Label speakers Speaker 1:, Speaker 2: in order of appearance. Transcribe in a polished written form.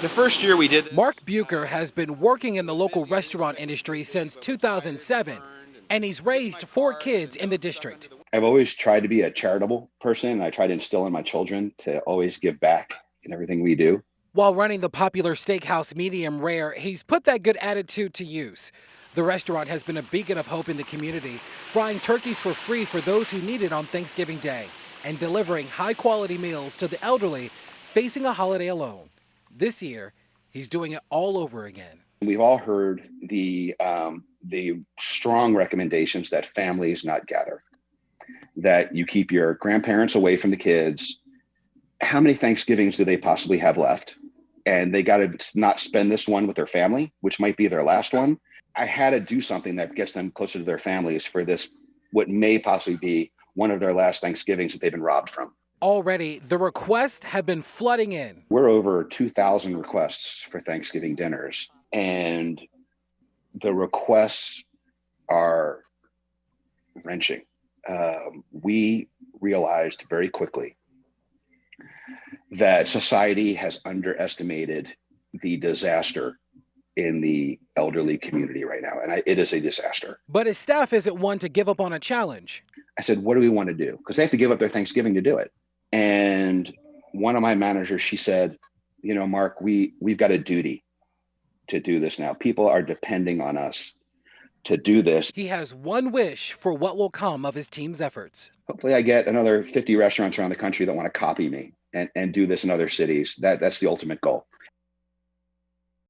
Speaker 1: The first year we did this,
Speaker 2: Mark Bucher has been working in the local restaurant industry since 2007, and he's raised 4 kids in the district.
Speaker 3: I've always tried to be a charitable person. I try to instill in my children to always give back in everything we do.
Speaker 2: While running the popular Steakhouse Medium Rare, he's put that good attitude to use. The restaurant has been a beacon of hope in the community, frying turkeys for free for those who need it on Thanksgiving Day, and delivering high-quality meals to the elderly facing a holiday alone. This year, he's doing it all over again.
Speaker 3: We've all heard the strong recommendations that families not gather, that you keep your grandparents away from the kids. How many Thanksgivings do they possibly have left? And they got to not spend this one with their family, which might be their last one. I had to do something that gets them closer to their families for this, what may possibly be one of their last Thanksgivings that they've been robbed from.
Speaker 2: Already, the requests have been flooding in.
Speaker 3: We're over 2,000 requests for Thanksgiving dinners, and the requests are wrenching. We realized very quickly that society has underestimated the disaster in the elderly community right now, and it is a disaster.
Speaker 2: But his staff isn't one to give up on a challenge.
Speaker 3: I said, what do we want to do? Because they have to give up their Thanksgiving to do it. And one of my managers, she said, you know, Mark, we've got a duty to do this now. People are depending on us to do this.
Speaker 2: He has one wish for what will come of his team's efforts.
Speaker 3: Hopefully I get another 50 restaurants around the country that want to copy me and do this in other cities. That's the ultimate goal.